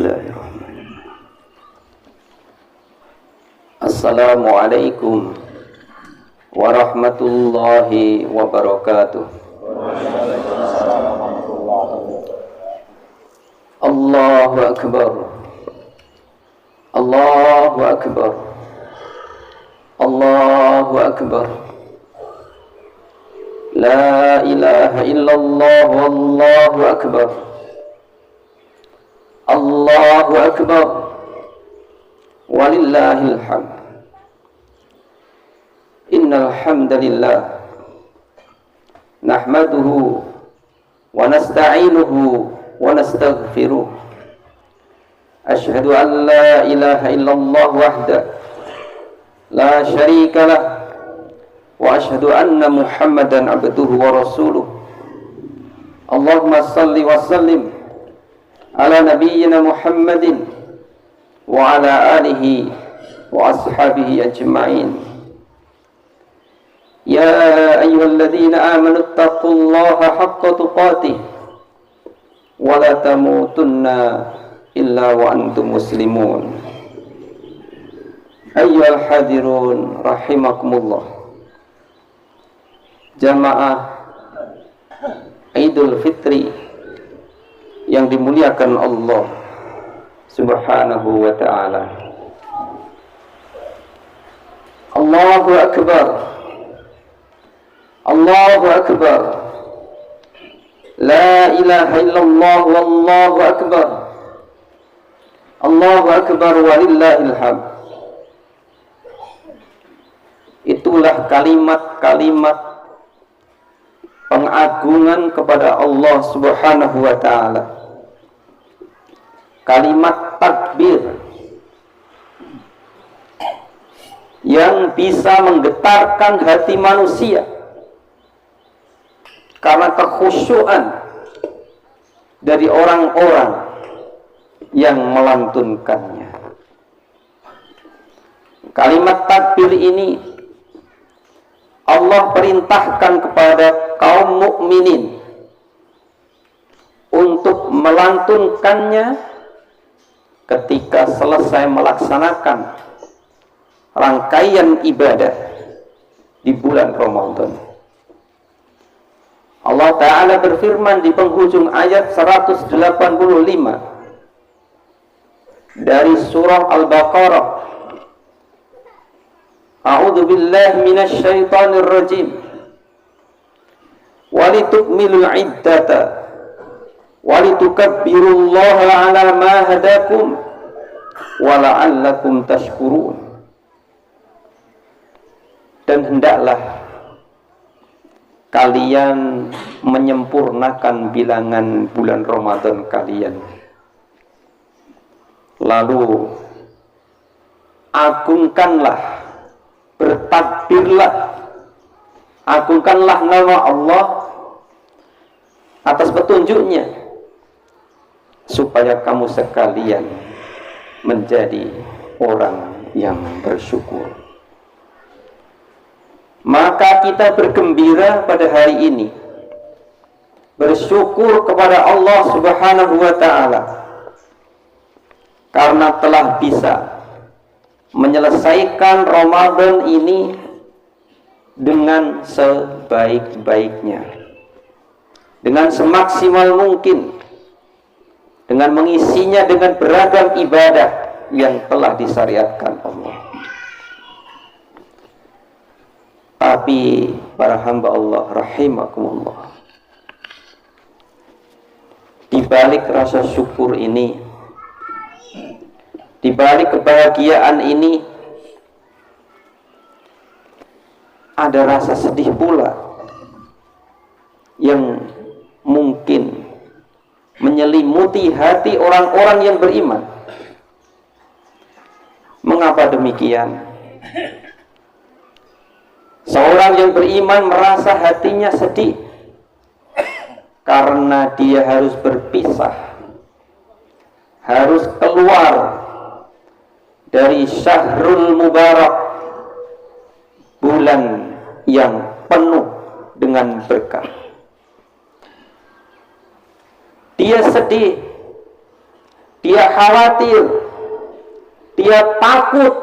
Bismillahirrahmanirrahim. Assalamualaikum warahmatullahi wabarakatuh. Allahu Akbar. Allahu Akbar. Allahu Akbar. La ilaha illallah wallahu akbar. Allahu akbar. Walillahil hamd. Innal hamdalillah nahmaduhu wa nasta'inuhu wa nastaghfiruh. Ashhadu an la ilaha illallah wahdahu la syarika lah wa ashhadu anna Muhammadan abduhu wa rasuluh. Allahumma salli wa sallim ala nabiyyina Muhammadin wa ala alihi wa ashabihi ajma'in. Ya ayyuhalladzina amanu taqullaha haqqa tuqatih wa la tamutunna illa wa antum muslimun. Ayyuhal hadirun rahimakumullah. Jamaah Idul Fitri yang dimuliakan Allah Subhanahu wa ta'ala. Allahu Akbar. Allahu Akbar. La ilaha illallah wallahu akbar. Allahu Akbar walillahil hamd. Itulah kalimat-kalimat pengagungan kepada Allah Subhanahu wa ta'ala. Kalimat takbir yang bisa menggetarkan hati manusia karena kekhusyuan dari orang-orang yang melantunkannya. Kalimat takbir ini Allah perintahkan kepada kaum mukminin untuk melantunkannya ketika selesai melaksanakan rangkaian ibadah di bulan Ramadan. Allah Ta'ala berfirman di penghujung ayat 185 dari surah Al-Baqarah. A'udzu billahi minasy syaithanir rajim. Walitukmilul iddata walitukabbirullaha 'ala ma hadakum wa la'allakum tashkurun. Dan hendaklah kalian menyempurnakan bilangan bulan Ramadan kalian. Lalu agungkanlah, bertakbirlah, agungkanlah nama Allah atas petunjuknya, supaya kamu sekalian menjadi orang yang bersyukur. Maka kita bergembira pada hari ini, bersyukur kepada Allah Subhanahu wa ta'ala karena telah bisa menyelesaikan Ramadan ini dengan sebaik-baiknya, dengan semaksimal mungkin, dengan mengisinya dengan beragam ibadah yang telah disyariatkan Allah. Tapi para hamba Allah rahimakumullah, di balik rasa syukur ini, di balik kebahagiaan ini, ada rasa sedih pula yang mungkin menyelimuti hati orang-orang yang beriman. Mengapa demikian? Seorang yang beriman merasa hatinya sedih karena dia harus berpisah, harus keluar dari Syahrul Mubarak, bulan yang penuh dengan berkah. Dia sedih, dia dia khawatir, dia takut.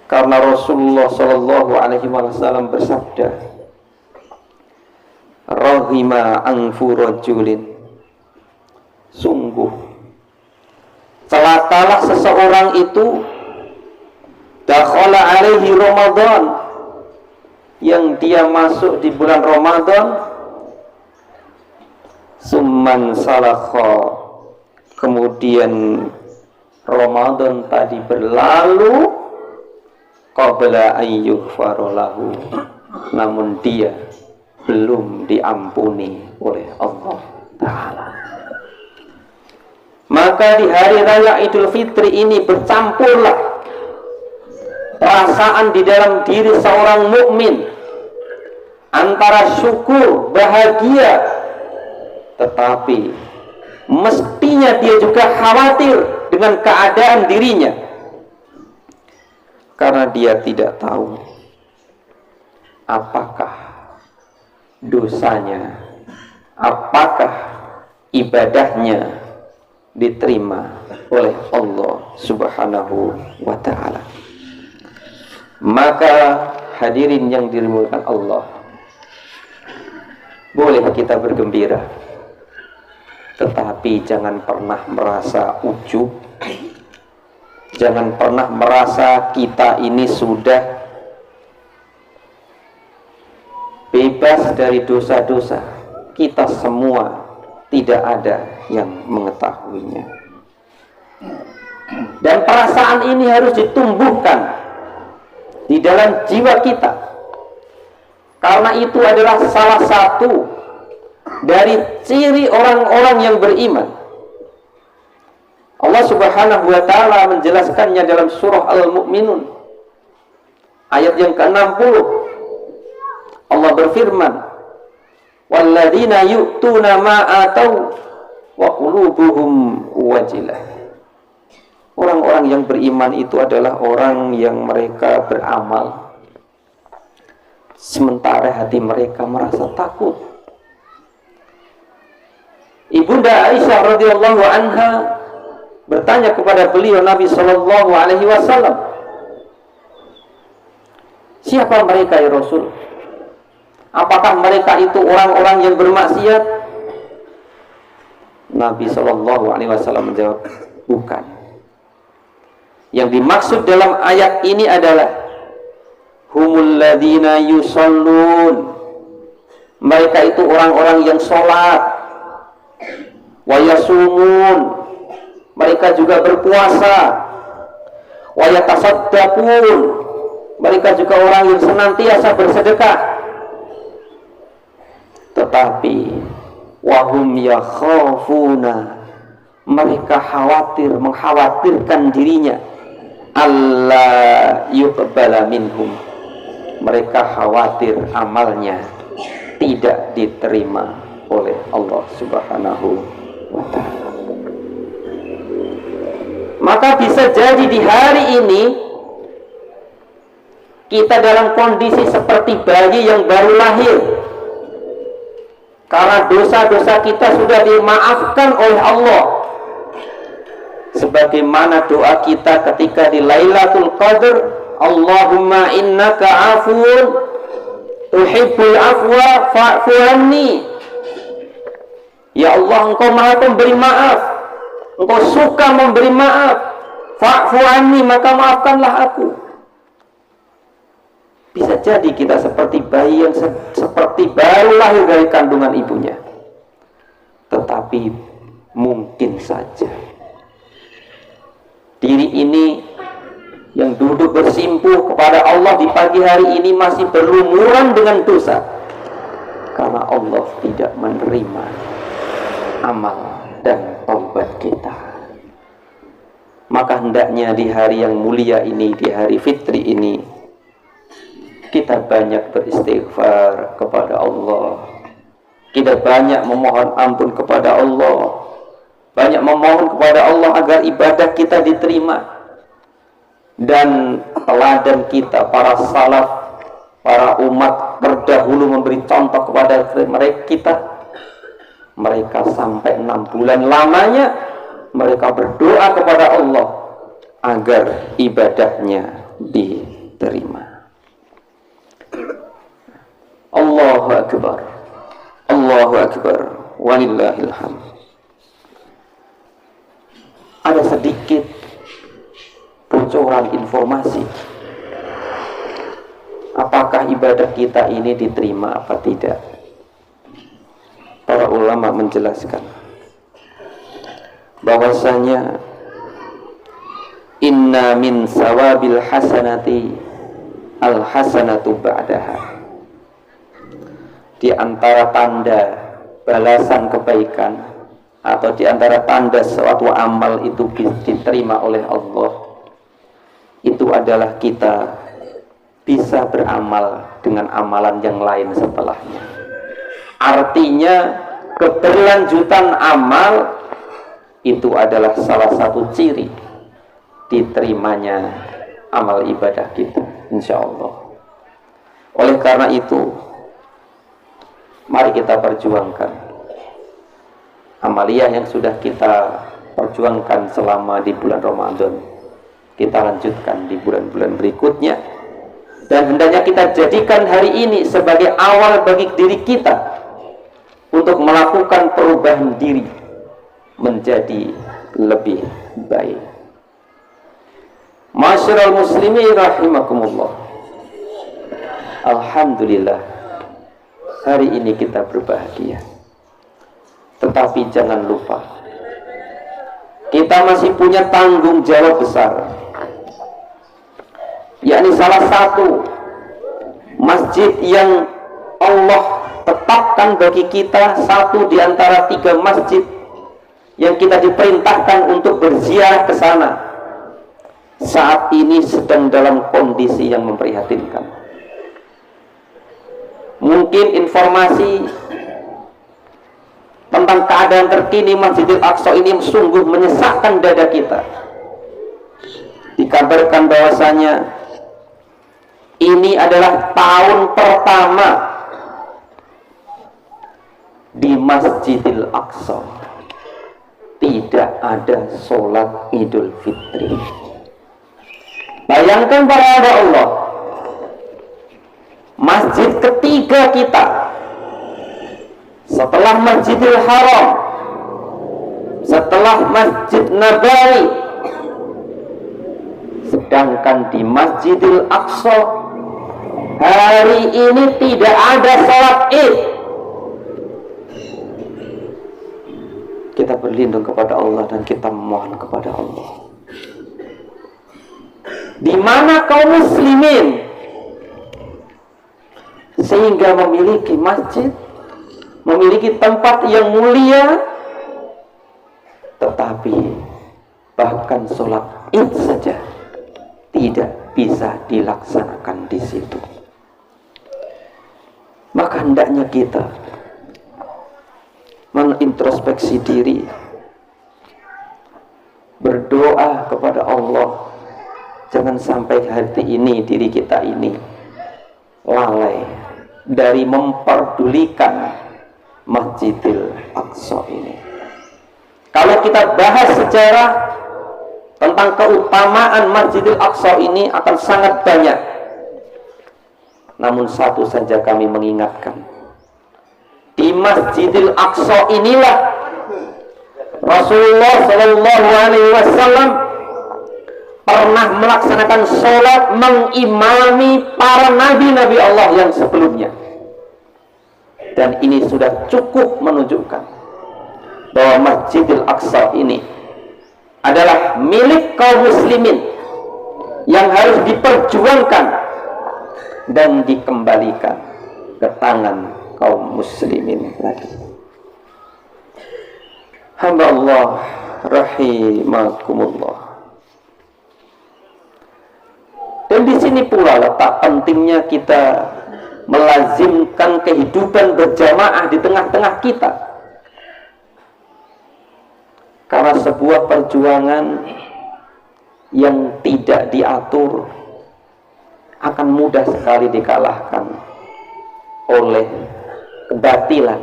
Karena Rasulullah Shallallahu Alaihi Wasallam bersabda, "Rahima anfu rajulin." Sungguh celakalah seseorang itu dakhala alaihi Ramadan, yang dia masuk di bulan Ramadan, summan salakha, kemudian Ramadan tadi berlalu, qabla ayyughfara lahu, namun dia belum diampuni oleh Allah Ta'ala. Maka di hari raya Idul Fitri ini bercampurlah perasaan di dalam diri seorang mukmin antara syukur, bahagia, tetapi mestinya dia juga khawatir dengan keadaan dirinya, karena dia tidak tahu apakah dosanya, apakah ibadahnya diterima oleh Allah Subhanahu wa Ta'ala. Maka hadirin yang dimuliakan Allah, boleh kita bergembira, tetapi jangan pernah merasa ujub, jangan pernah merasa kita ini sudah bebas dari dosa-dosa. Kita semua tidak ada yang mengetahuinya. Dan perasaan ini harus ditumbuhkan di dalam jiwa kita, karena itu adalah salah satu dari ciri orang-orang yang beriman. Allah Subhanahu wa Ta'ala menjelaskannya dalam surah Al-Mu'minun ayat yang ke-60. Allah berfirman, walladzina yu'tuna ma atau wa qulubuhum wajilah. Orang-orang yang beriman itu adalah orang yang mereka beramal sementara hati mereka merasa takut. Ibunda Aisyah radhiyallahu anha bertanya kepada beliau Nabi sallallahu alaihi wasallam, siapa mereka ya Rasul? Apakah mereka itu orang-orang yang bermaksiat? Nabi sallallahu alaihi wasallam menjawab, bukan. Yang dimaksud dalam ayat ini adalah humul ladzina yusallun. Mereka itu orang-orang yang sholat, wa yasumun, mereka juga berpuasa, wa yatasaddaqun, mereka juga orang yang senantiasa bersedekah. Tetapi wahum yakhafuna, mereka khawatir, mengkhawatirkan dirinya, Allah yuqbala minhum, mereka khawatir amalnya tidak diterima oleh Allah Subhanahu wa Ta'ala. Maka bisa jadi di hari ini kita dalam kondisi seperti bayi yang baru lahir, karena dosa-dosa kita sudah dimaafkan oleh Allah. Sebagaimana doa kita ketika di Lailatul Qadar, Allahumma innaka afun tuhibbul afwa fa'fu anni. Ya Allah, Engkau Maha Pemberi maaf, Engkau suka memberi maaf, fa'fu anni, maka maafkanlah aku. Bisa jadi kita seperti bayi yang seperti baru lahir dari kandungan ibunya. Tetapi mungkin saja diri ini yang duduk bersimpuh kepada Allah di pagi hari ini masih berlumuran dengan dosa, karena Allah tidak menerima amal dan taubat kita. Maka hendaknya di hari yang mulia ini, di hari fitri ini, kita banyak beristighfar kepada Allah, kita banyak memohon ampun kepada Allah, banyak memohon kepada Allah agar ibadah kita diterima. Dan teladan kita para salaf, para umat terdahulu memberi contoh kepada mereka, kita mereka sampai 6 bulan lamanya mereka berdoa kepada Allah agar ibadahnya diterima. Allahu Akbar, Allahu Akbar, walillahil hamd. Ada sedikit bocoran informasi, apakah ibadah kita ini diterima apa tidak. Para ulama menjelaskan bahwasanya inna min sawabil hasanati al hasanatu ba'daha, di antara tanda balasan kebaikan atau di antara tanda suatu amal itu diterima oleh Allah, itu adalah kita bisa beramal dengan amalan yang lain setelahnya. Artinya keberlanjutan amal itu adalah salah satu ciri diterimanya amal ibadah kita, insya Allah. Oleh karena itu, mari kita perjuangkan amaliyah yang sudah kita perjuangkan selama di bulan Ramadan. Kita lanjutkan di bulan-bulan berikutnya, dan hendaknya kita jadikan hari ini sebagai awal bagi diri kita untuk melakukan perubahan diri menjadi lebih baik. Masyarul muslimin rahimakumullah. Alhamdulillah, hari ini kita berbahagia. Tetapi jangan lupa, kita masih punya tanggung jawab besar, yakni salah satu masjid yang Allah tetapkan bagi kita, satu di antara 3 masjid yang kita diperintahkan untuk berziarah ke sana, saat ini sedang dalam kondisi yang memprihatinkan. Mungkin informasi tentang keadaan terkini Masjidil Aqsa ini sungguh menyesakkan dada kita. Dikabarkan bahwasanya ini adalah tahun pertama di Masjidil Aqsa tidak ada sholat Idul Fitri. Bayangkan para hamba Allah, masjid ketiga kita setelah Masjidil Haram, setelah Masjid Nabawi, sedangkan di Masjidil Aqsa hari ini tidak ada sholat Id. Kita berlindung kepada Allah dan kita mohon kepada Allah. Di mana kaum muslimin sehingga memiliki masjid, memiliki tempat yang mulia, tetapi bahkan sholat Id saja tidak bisa dilaksanakan di situ. Maka hendaknya kita menintrospeksi diri, berdoa kepada Allah, jangan sampai hari ini diri kita ini lalai dari memperdulikan Masjidil Aqsa ini. Kalau kita bahas sejarah tentang keutamaan Masjidil Aqsa ini akan sangat banyak. Namun satu saja kami mengingatkan, di Masjidil Aqsa inilah Rasulullah SAW pernah melaksanakan sholat mengimami para nabi-nabi Allah yang sebelumnya. Dan ini sudah cukup menunjukkan bahwa Masjidil Aqsa ini adalah milik kaum muslimin yang harus diperjuangkan dan dikembalikan ke tangan kaum muslimin lagi. Hamba Allah rahimakumullah. Dan di sini pula letak pentingnya kita melazimkan kehidupan berjamaah di tengah-tengah kita. Karena sebuah perjuangan yang tidak diatur akan mudah sekali dikalahkan oleh kebatilan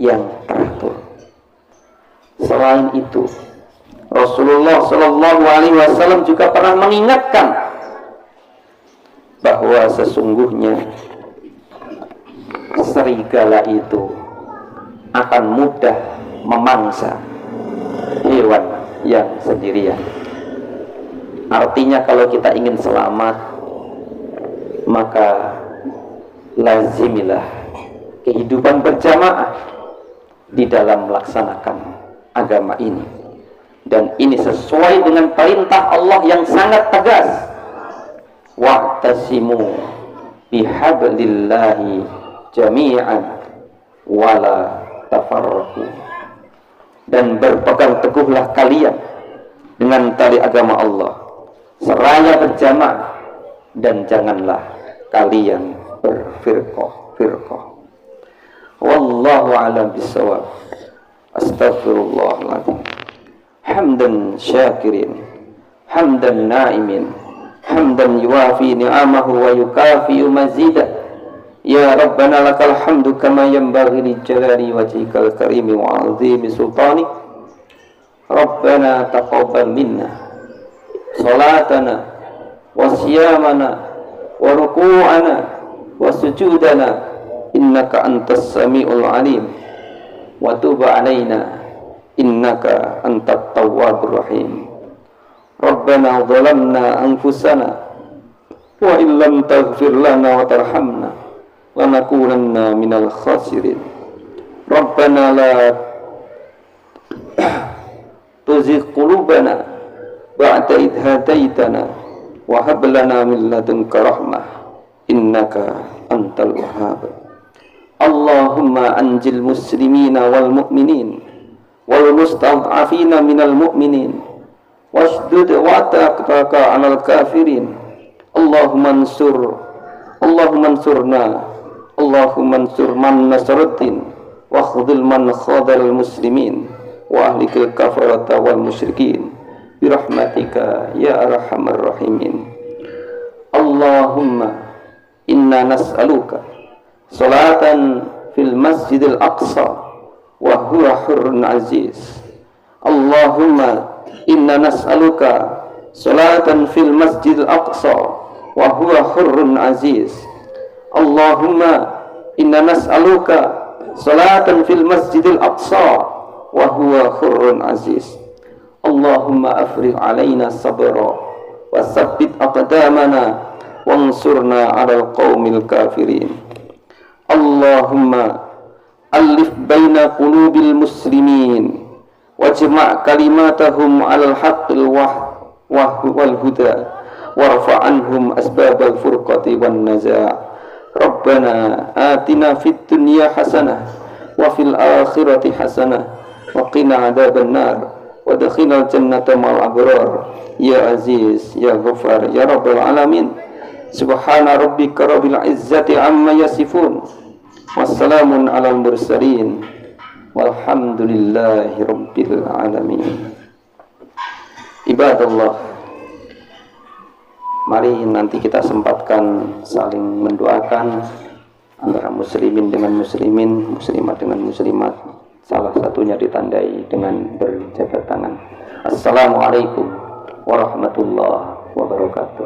yang teratur. Selain itu, Rasulullah Shallallahu Alaihi Wasallam juga pernah mengingatkan bahwa sesungguhnya serigala itu akan mudah memangsa hewan yang sendirian. Artinya kalau kita ingin selamat, maka lazimilah kehidupan berjamaah di dalam melaksanakan agama ini. Dan ini sesuai dengan perintah Allah yang sangat tegas. Wa'tasimu bihablillahi jami'an wala tafarraqu. Dan berpegang teguhlah kalian dengan tali agama Allah seraya berjamaah, dan janganlah kalian berfirqah. Wallahu a'lam bissawab. Astaghfirullahaladzim. Hamdan syakirin, hamdan na'imin, hamdan yuwafi ni'amahu wa yukafi mazidah. Ya Rabbana lakal hamdu kama yanbaghi li jalali wajhikal karimi wa 'azimi sultani. Rabbana taqabbal minna salatana wa siyamana wa ruku'ana wa sujudana innaka antas sami'ul alim wa tub 'alaina innaka antat tawwabur rahim. Rabbana zalamna anfusana wa illam taghfir lana wa tarhamna lanakunanna minal khasirin. Rabbana la tuzigh qulubana ba'da idh hadaitana wa hab lana min ladunka rahmah innaka antal wahhab. Allahumma anjil muslimina wal mu'minin wal mustad'afina minal mu'minin washdud wa'taqaka 'alal kafirin. Allahumma ansurna Allahumma ansur man nasruddin wa khudhil man khadhal muslimin wa ahlikil kafarata wal musyrikin birahmatika ya arhamar rahimin. Allahumma inna nas'aluka salatan fil masjidil aqsa wa huwa hurrun aziz. Allahumma inna nas'aluka salatan fil masjidil aqsa wa huwa hurrun aziz. Allahumma inna nas'aluka salatan fil masjidil aqsa wa huwa hurrun aziz. Allahumma afrigh alaina sabra wa tsabbit aqdamana wansurna 'alal qaumil kafirin. Allahumma alif baina qulubil muslimin wajma' kalimatahum 'alal haqqil wal huda warfa' anhum asbabal furqati wan naza'. Rabbana atina fid dunya hasanah wa fil akhirati hasanah wa qina adzaban nar wa adkhilnal jannata ma'al abrar ya aziz ya ghafar ya rabbal alamin. Subhana rabbika rabbil izzati amma yasifun wassalamun alal mursalin walhamdulillahi rabbil alamin. Ibadallah, mari nanti kita sempatkan saling mendoakan antara muslimin dengan muslimin, muslimat dengan muslimat, salah satunya ditandai dengan berjabat tangan. Assalamualaikum warahmatullahi wabarakatuh.